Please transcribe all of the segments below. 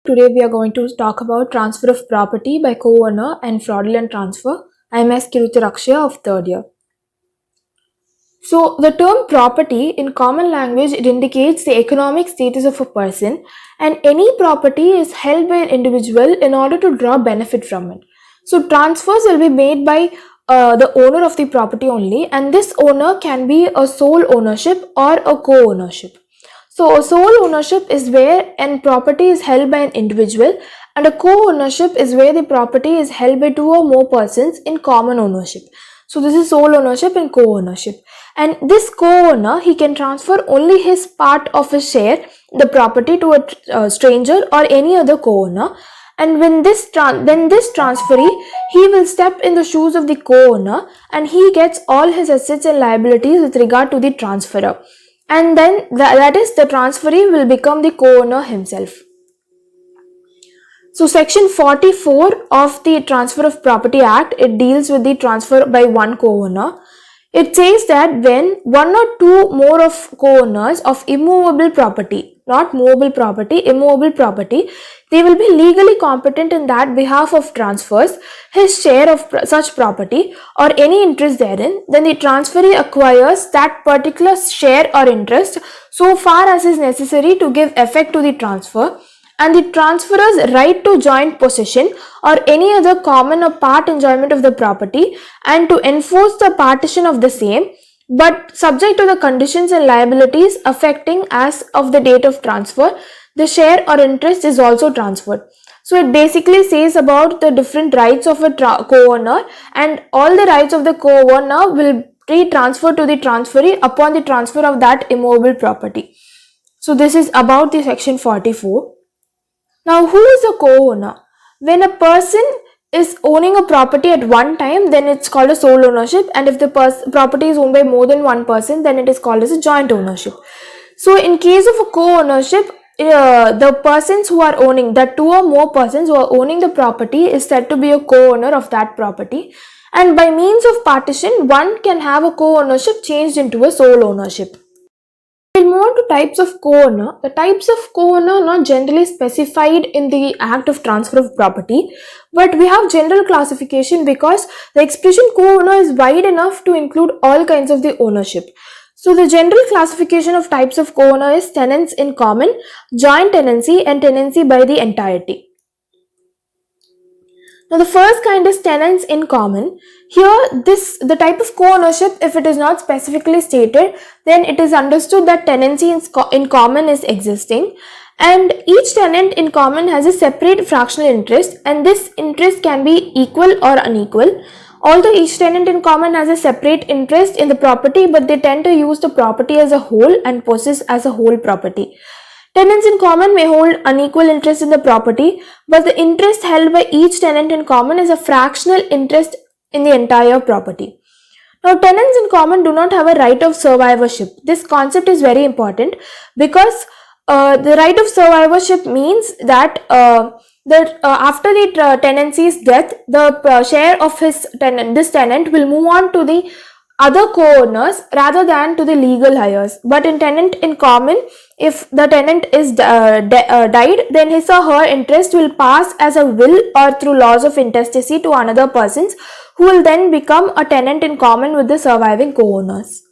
Today we are going to talk about transfer of property by co-owner and fraudulent transfer. I am S. Kirutiraksha of third year. So the term property in common language, it indicates the economic status of a person, and any property is held by an individual in order to draw benefit from it. So transfers will be made by the owner of the property only, and this owner can be a sole ownership or a co-ownership. So a sole ownership is where an property is held by an individual, and a co-ownership is where the property is held by two or more persons in common ownership. So this is sole ownership and co-ownership. And this co-owner, he can transfer only his part of his share, the property, to a stranger or any other co-owner. And when this transferee, he will step in the shoes of the co-owner, and he gets all his assets and liabilities with regard to the transferor. And then that is, the transferee will become the co-owner himself. So section 44 of the Transfer of Property Act, it deals with the transfer by one co-owner. It says that when one or two more of co-owners of immovable property, not movable property, immovable property, they will be legally competent in that behalf of transfers his share of such property or any interest therein, then the transferee acquires that particular share or interest so far as is necessary to give effect to the transfer, and the transferor's right to joint possession or any other common or part enjoyment of the property, and to enforce the partition of the same, but subject to the conditions and liabilities affecting as of the date of transfer, the share or interest is also transferred. So it basically says about the different rights of a co-owner, and all the rights of the co-owner will be transferred to the transferee upon the transfer of that immovable property. So this is about the section 44. Now, who is a co-owner? When a person is owning a property at one time, then it's called a sole ownership, and if the property is owned by more than one person, then it is called as a joint ownership. So in case of a co-ownership, the persons who are owning, that two or more persons who are owning the property, is said to be a co-owner of that property, and by means of partition, one can have a co-ownership changed into a sole ownership. We'll move on to types of co-owner. The types of co-owner are not generally specified in the Act of Transfer of Property, but we have general classification because the expression co-owner is wide enough to include all kinds of the ownership. So the general classification of types of co-owner is tenants in common, joint tenancy, and tenancy by the entirety. Now the first kind is tenants in common. Here the type of co-ownership, if it is not specifically stated, then it is understood that tenancy in common is existing, and each tenant in common has a separate fractional interest, and this interest can be equal or unequal. Although each tenant in common has a separate interest in the property, but they tend to use the property as a whole and possess as a whole property. Tenants in common may hold unequal interest in the property, but the interest held by each tenant in common is a fractional interest in the entire property. Now, tenants in common do not have a right of survivorship. This concept is very important because the right of survivorship means that after the tenancy's death, the share of this tenant will move on to the other co-owners rather than to the legal heirs. But in tenant in common, if the tenant is died, then his or her interest will pass as a will or through laws of intestacy to another persons, who will then become a tenant in common with the surviving co-owners.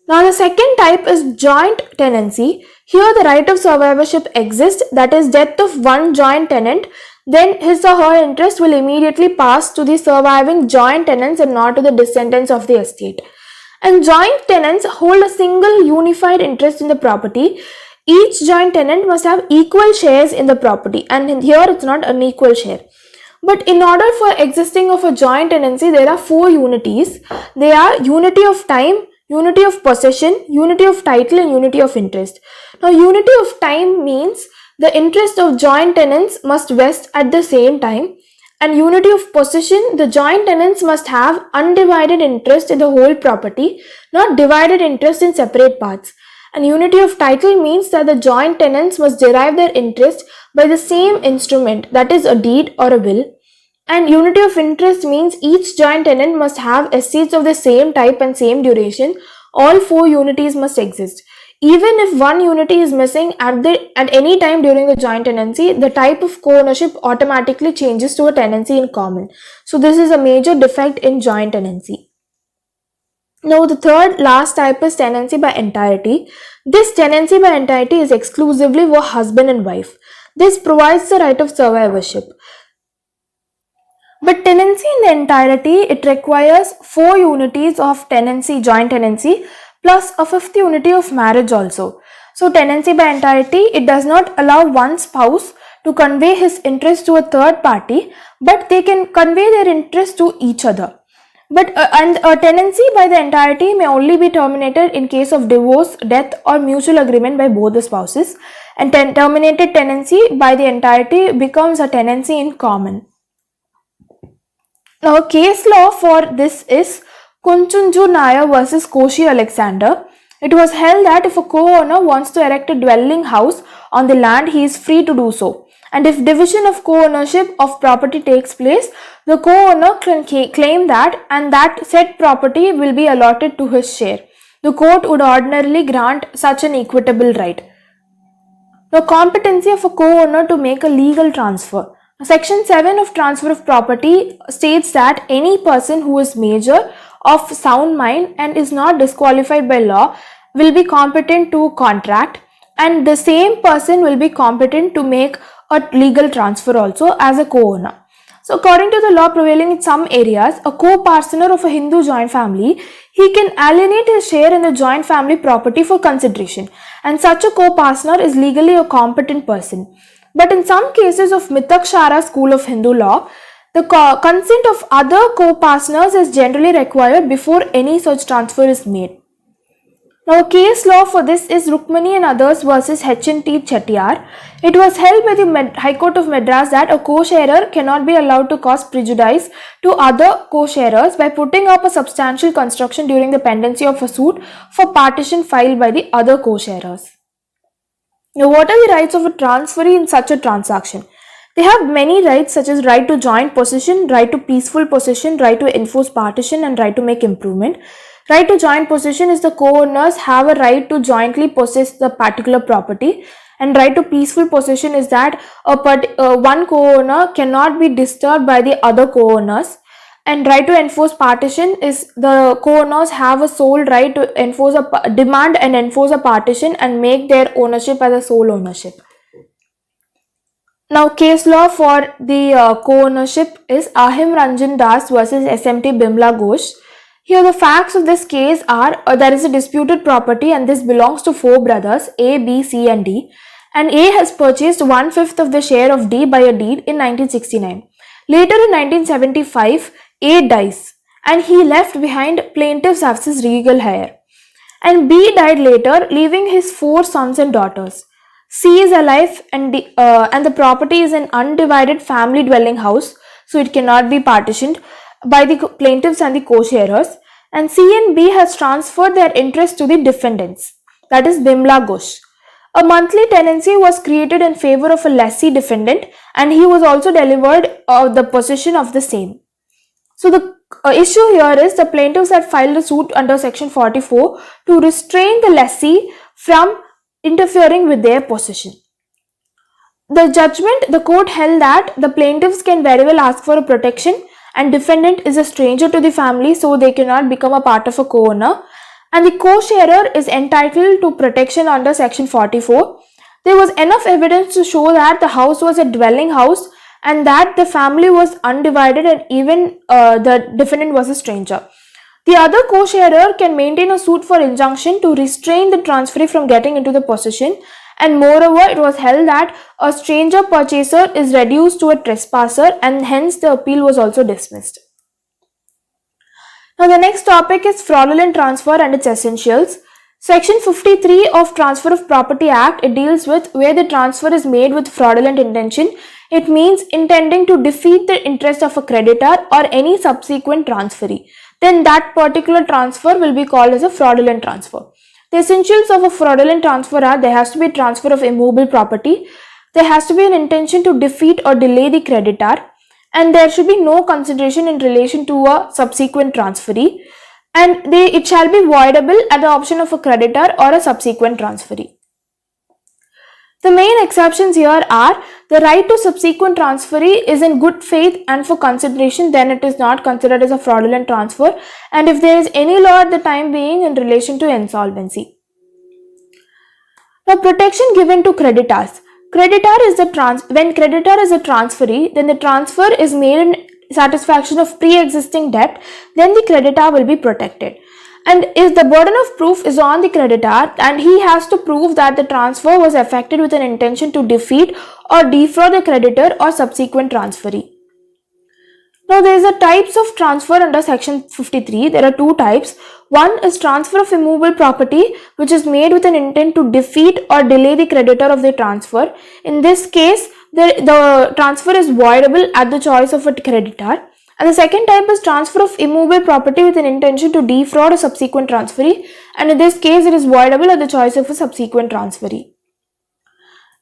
Now the second type is joint tenancy. Here the right of survivorship exists, that is, death of one joint tenant, then his or her interest will immediately pass to the surviving joint tenants and not to the descendants of the estate. And joint tenants hold a single unified interest in the property. Each joint tenant must have equal shares in the property, and here it's not an equal share. But in order for existing of a joint tenancy, there are four unities. They are unity of time, unity of possession, unity of title, and unity of interest. Now, unity of time means the interest of joint tenants must vest at the same time, and unity of possession, the joint tenants must have undivided interest in the whole property, not divided interest in separate parts. And unity of title means that the joint tenants must derive their interest by the same instrument, that is a deed or a will. And unity of interest means each joint tenant must have estates of the same type and same duration. All four unities must exist. Even if one unity is missing at any time during the joint tenancy, the type of co-ownership automatically changes to a tenancy in common. So this is a major defect in joint tenancy. Now the third last type is tenancy by entirety. This tenancy by entirety is exclusively for husband and wife. This provides the right of survivorship. But tenancy in the entirety, it requires 4 unities of tenancy, joint tenancy, plus a 5th unity of marriage also. So tenancy by entirety, it does not allow one spouse to convey his interest to a third party, but they can convey their interest to each other. But and a tenancy by the entirety may only be terminated in case of divorce, death, or mutual agreement by both the spouses. And terminated tenancy by the entirety becomes a tenancy in common. Now, a case law for this is Kunchunju Nair versus Koshi Alexander. It was held that if a co-owner wants to erect a dwelling house on the land, he is free to do so. And if division of co-ownership of property takes place, the co-owner can claim that and that said property will be allotted to his share. The court would ordinarily grant such an equitable right. Now, competency of a co-owner to make a legal transfer. Section 7 of Transfer of Property states that any person who is major, of sound mind, and is not disqualified by law will be competent to contract, and the same person will be competent to make a legal transfer also as a co-owner. So according to the law prevailing in some areas, a co-parsoner of a Hindu joint family, he can alienate his share in the joint family property for consideration, and such a co-parsoner is legally a competent person. But in some cases of Mitakshara school of Hindu law, the consent of other co-parsoners is generally required before any such transfer is made. Now, a case law for this is Rukmani and others versus H&T Chettiar. It was held by the High Court of Madras that a co-sharer cannot be allowed to cause prejudice to other co-sharers by putting up a substantial construction during the pendency of a suit for partition filed by the other co-sharers. Now, what are the rights of a transferee in such a transaction? They have many rights such as right to joint possession, right to peaceful possession, right to enforce partition, and right to make improvement. Right to joint possession is the co-owners have a right to jointly possess the particular property, and right to peaceful possession is that one co-owner cannot be disturbed by the other co-owners. And right to enforce partition is the co-owners have a sole right to demand and enforce a partition and make their ownership as a sole ownership. Now, case law for the co-ownership is Ahim Ranjan Das versus SMT Bimla Ghosh. Here the facts of this case are there is a disputed property and this belongs to 4 brothers A, B, C and D, and A has purchased 1/5 of the share of D by a deed in 1969. Later in 1975, A dies and he left behind plaintiffs as his regal heir, and B died later leaving his 4 sons and daughters. C is alive and the property is an undivided family dwelling house, so it cannot be partitioned by the plaintiffs and the co-sharers, and C and B has transferred their interest to the defendants, that is Bimla Ghosh. A monthly tenancy was created in favor of a lessee defendant and he was also delivered the possession of the same. So the issue here is the plaintiffs had filed a suit under section 44 to restrain the lessee from interfering with their possession. The judgment, the court held that the plaintiffs can very well ask for a protection and defendant is a stranger to the family, so they cannot become a part of a co-owner, and the co-sharer is entitled to protection under section 44. There was enough evidence to show that the house was a dwelling house and that the family was undivided and even the defendant was a stranger. The other co-sharer can maintain a suit for injunction to restrain the transferee from getting into the possession, and moreover it was held that a stranger purchaser is reduced to a trespasser and hence the appeal was also dismissed. Now the next topic is fraudulent transfer and its essentials. Section 53 of Transfer of Property Act, it deals with where the transfer is made with fraudulent intention. It means intending to defeat the interest of a creditor or any subsequent transferee. Then that particular transfer will be called as a fraudulent transfer. The essentials of a fraudulent transfer are there has to be a transfer of immovable property, there has to be an intention to defeat or delay the creditor, and there should be no consideration in relation to a subsequent transferee. and it shall be voidable at the option of a creditor or a subsequent transferee. The main exceptions here are the right to subsequent transferee is in good faith and for consideration, then it is not considered as a fraudulent transfer, and if there is any law at the time being in relation to insolvency. Now, protection given to creditors. Creditor is when creditor is a transferee, then the transfer is made in satisfaction of pre-existing debt, then the creditor will be protected. And if the burden of proof is on the creditor and he has to prove that the transfer was effected with an intention to defeat or defraud the creditor or subsequent transferee. Now there is a types of transfer under section 53. There are two types. One is transfer of immovable property, which is made with an intent to defeat or delay the creditor of the transfer. In this case, the transfer is voidable at the choice of a creditor. And the second type is transfer of immovable property with an intention to defraud a subsequent transferee, and in this case it is voidable at the choice of a subsequent transferee.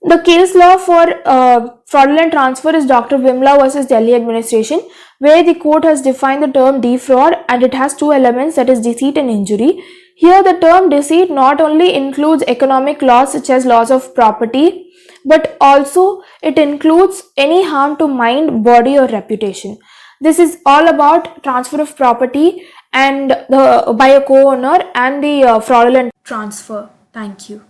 The case law for fraudulent transfer is Dr. Vimla versus Delhi Administration, where the court has defined the term defraud and it has two elements, that is deceit and injury. Here the term deceit not only includes economic loss such as loss of property, but also it includes any harm to mind, body or reputation. This is all about transfer of property and by a co-owner and the fraudulent transfer. Thank you.